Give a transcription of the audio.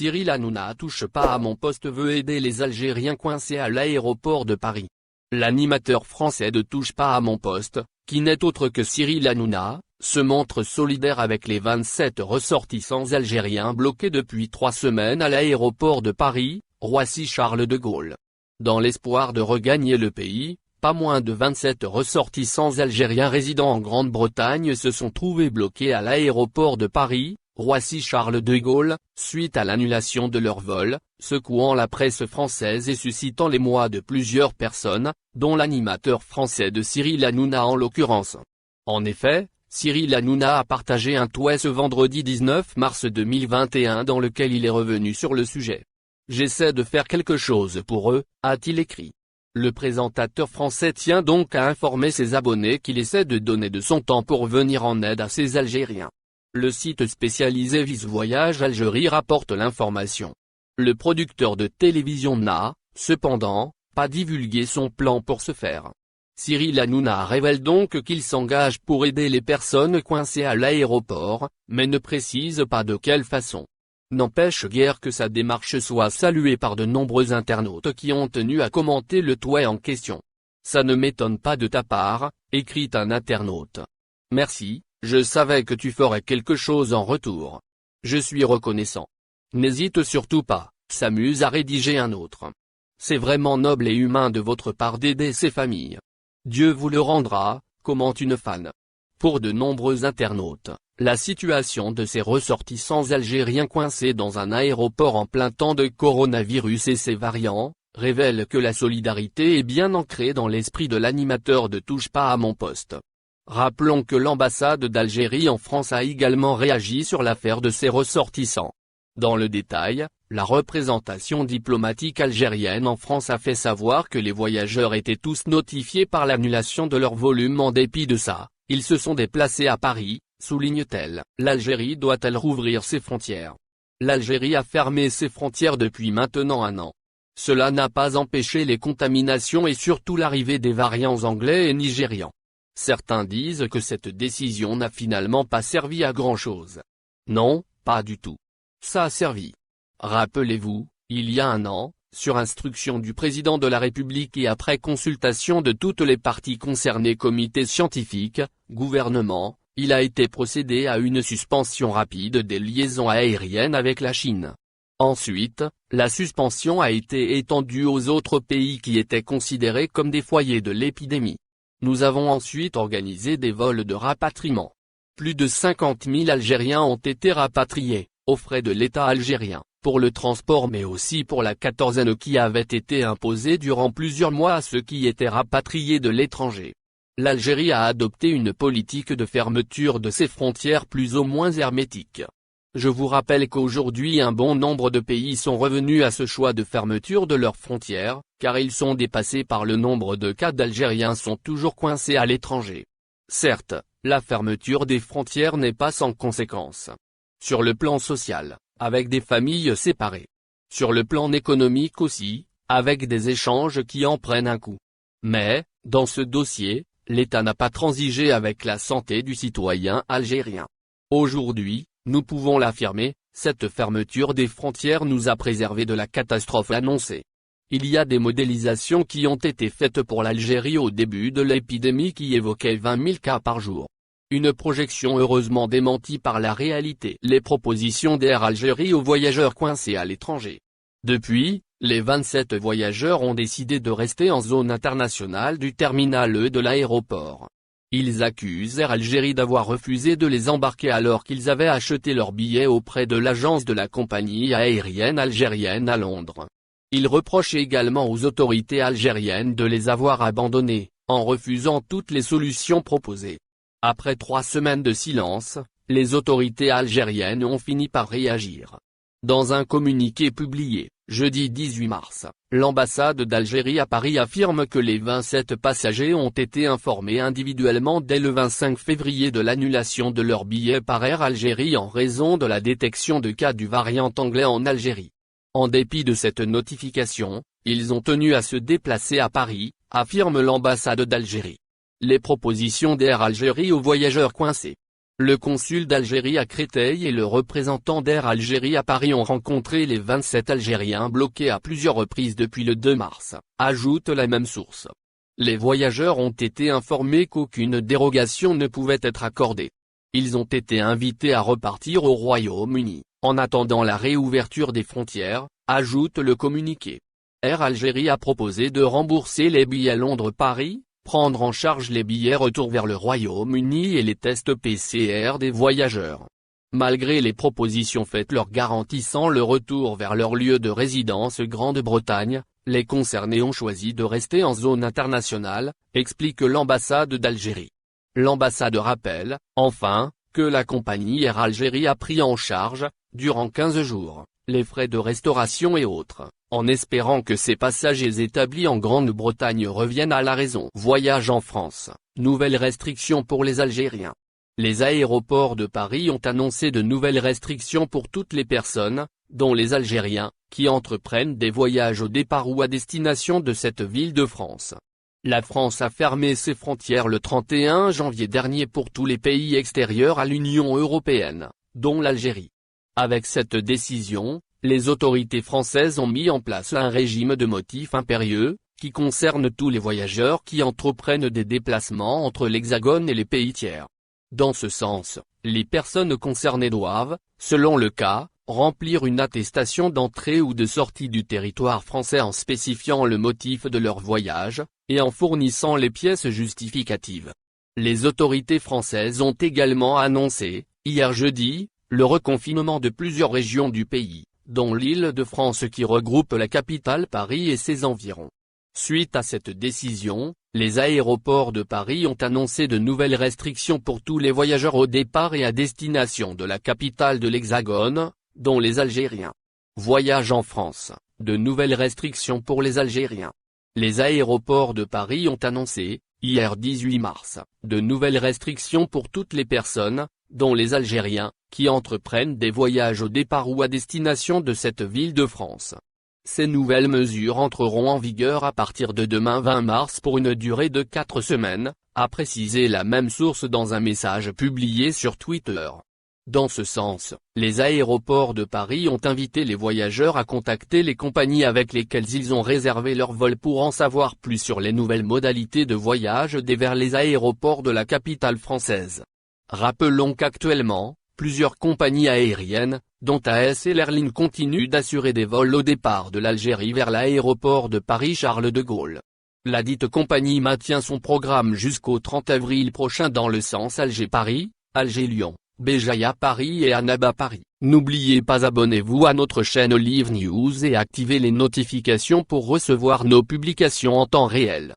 Cyril Hanouna touche pas à mon poste veut aider les Algériens coincés à l'aéroport de Paris. L'animateur français de Touche pas à mon poste, qui n'est autre que Cyril Hanouna, se montre solidaire avec les 27 ressortissants algériens bloqués depuis 3 semaines à l'aéroport de Paris, Roissy-Charles de Gaulle. Dans l'espoir de regagner le pays, pas moins de 27 ressortissants algériens résidant en Grande-Bretagne se sont trouvés bloqués à l'aéroport de Paris, Roissy-Charles de Gaulle, suite à l'annulation de leur vol, secouant la presse française et suscitant l'émoi de plusieurs personnes, dont l'animateur français de Cyril Hanouna en l'occurrence. En effet, Cyril Hanouna a partagé un tweet ce vendredi 19 mars 2021 dans lequel il est revenu sur le sujet. « J'essaie de faire quelque chose pour eux », a-t-il écrit. Le présentateur français tient donc à informer ses abonnés qu'il essaie de donner de son temps pour venir en aide à ces Algériens. Le site spécialisé Vice Voyage Algérie rapporte l'information. Le producteur de télévision n'a, cependant, pas divulgué son plan pour ce faire. Cyril Hanouna révèle donc qu'il s'engage pour aider les personnes coincées à l'aéroport, mais ne précise pas de quelle façon. N'empêche guère que sa démarche soit saluée par de nombreux internautes qui ont tenu à commenter le tweet en question. « Ça ne m'étonne pas de ta part », écrit un internaute. « Merci, je savais que tu ferais quelque chose en retour. Je suis reconnaissant. N'hésite surtout pas », s'amuse à rédiger un autre. « C'est vraiment noble et humain de votre part d'aider ces familles. Dieu vous le rendra », commente une fan. Pour de nombreux internautes, la situation de ces ressortissants algériens coincés dans un aéroport en plein temps de coronavirus et ses variants, révèle que la solidarité est bien ancrée dans l'esprit de l'animateur de Touche pas à mon poste. Rappelons que l'ambassade d'Algérie en France a également réagi sur l'affaire de ces ressortissants. Dans le détail, la représentation diplomatique algérienne en France a fait savoir que les voyageurs étaient tous notifiés par l'annulation de leur volume. En dépit de ça, ils se sont déplacés à Paris, souligne-t-elle. L'Algérie doit-elle rouvrir ses frontières? L'Algérie a fermé ses frontières depuis maintenant 1 an. Cela n'a pas empêché les contaminations et surtout l'arrivée des variants anglais et nigérians. Certains disent que cette décision n'a finalement pas servi à grand-chose. Non, pas du tout. Ça a servi. Rappelez-vous, il y a 1 an, sur instruction du président de la République et après consultation de toutes les parties concernées, comité scientifique, gouvernement, il a été procédé à une suspension rapide des liaisons aériennes avec la Chine. Ensuite, la suspension a été étendue aux autres pays qui étaient considérés comme des foyers de l'épidémie. Nous avons ensuite organisé des vols de rapatriement. Plus de 50 000 Algériens ont été rapatriés, aux frais de l'État algérien, pour le transport mais aussi pour la quatorzaine qui avait été imposée durant plusieurs mois à ceux qui étaient rapatriés de l'étranger. L'Algérie a adopté une politique de fermeture de ses frontières plus ou moins hermétique. Je vous rappelle qu'aujourd'hui un bon nombre de pays sont revenus à ce choix de fermeture de leurs frontières, car ils sont dépassés par le nombre de cas d'Algériens sont toujours coincés à l'étranger. Certes, la fermeture des frontières n'est pas sans conséquences. Sur le plan social, avec des familles séparées. Sur le plan économique aussi, avec des échanges qui en prennent un coup. Mais, dans ce dossier, l'État n'a pas transigé avec la santé du citoyen algérien. Aujourd'hui, nous pouvons l'affirmer, cette fermeture des frontières nous a préservés de la catastrophe annoncée. Il y a des modélisations qui ont été faites pour l'Algérie au début de l'épidémie qui évoquaient 20 000 cas par jour. Une projection heureusement démentie par la réalité. Les propositions d'Air Algérie aux voyageurs coincés à l'étranger. Depuis, les 27 voyageurs ont décidé de rester en zone internationale du terminal E de l'aéroport. Ils accusent Air Algérie d'avoir refusé de les embarquer alors qu'ils avaient acheté leurs billets auprès de l'agence de la compagnie aérienne algérienne à Londres. Ils reprochent également aux autorités algériennes de les avoir abandonnés, en refusant toutes les solutions proposées. Après 3 semaines de silence, les autorités algériennes ont fini par réagir. Dans un communiqué publié, jeudi 18 mars, l'ambassade d'Algérie à Paris affirme que les 27 passagers ont été informés individuellement dès le 25 février de l'annulation de leur billet par Air Algérie en raison de la détection de cas du variant anglais en Algérie. En dépit de cette notification, ils ont tenu à se déplacer à Paris, affirme l'ambassade d'Algérie. Les propositions d'Air Algérie aux voyageurs coincés. Le consul d'Algérie à Créteil et le représentant d'Air Algérie à Paris ont rencontré les 27 Algériens bloqués à plusieurs reprises depuis le 2 mars, ajoute la même source. Les voyageurs ont été informés qu'aucune dérogation ne pouvait être accordée. Ils ont été invités à repartir au Royaume-Uni, en attendant la réouverture des frontières, ajoute le communiqué. Air Algérie a proposé de rembourser les billets Londres-Paris, prendre en charge les billets retour vers le Royaume-Uni et les tests PCR des voyageurs. Malgré les propositions faites leur garantissant le retour vers leur lieu de résidence Grande-Bretagne, les concernés ont choisi de rester en zone internationale, explique l'ambassade d'Algérie. L'ambassade rappelle, enfin, que la compagnie Air Algérie a pris en charge, durant 15 jours, les frais de restauration et autres, en espérant que ces passagers établis en Grande-Bretagne reviennent à la raison. Voyage en France, nouvelles restrictions pour les Algériens. Les aéroports de Paris ont annoncé de nouvelles restrictions pour toutes les personnes, dont les Algériens, qui entreprennent des voyages au départ ou à destination de cette ville de France. La France a fermé ses frontières le 31 janvier dernier pour tous les pays extérieurs à l'Union européenne, dont l'Algérie. Avec cette décision, les autorités françaises ont mis en place un régime de motifs impérieux, qui concerne tous les voyageurs qui entreprennent des déplacements entre l'Hexagone et les pays tiers. Dans ce sens, les personnes concernées doivent, selon le cas, remplir une attestation d'entrée ou de sortie du territoire français en spécifiant le motif de leur voyage, et en fournissant les pièces justificatives. Les autorités françaises ont également annoncé, hier jeudi, le reconfinement de plusieurs régions du pays, dont l'Île-de-France qui regroupe la capitale Paris et ses environs. Suite à cette décision, les aéroports de Paris ont annoncé de nouvelles restrictions pour tous les voyageurs au départ et à destination de la capitale de l'Hexagone, dont les Algériens. Voyage en France, de nouvelles restrictions pour les Algériens. Les aéroports de Paris ont annoncé, hier 18 mars, de nouvelles restrictions pour toutes les personnes, dont les Algériens, qui entreprennent des voyages au départ ou à destination de cette ville de France. Ces nouvelles mesures entreront en vigueur à partir de demain 20 mars pour une durée de 4 semaines, a précisé la même source dans un message publié sur Twitter. Dans ce sens, les aéroports de Paris ont invité les voyageurs à contacter les compagnies avec lesquelles ils ont réservé leur vol pour en savoir plus sur les nouvelles modalités de voyage vers les aéroports de la capitale française. Rappelons qu'actuellement, plusieurs compagnies aériennes, dont AS et l'Airline continuent d'assurer des vols au départ de l'Algérie vers l'aéroport de Paris-Charles de Gaulle. La dite compagnie maintient son programme jusqu'au 30 avril prochain dans le sens Alger-Paris, Alger-Lyon, Béjaïa-Paris et Annaba-Paris. N'oubliez pas abonnez-vous à notre chaîne Olive News et activez les notifications pour recevoir nos publications en temps réel.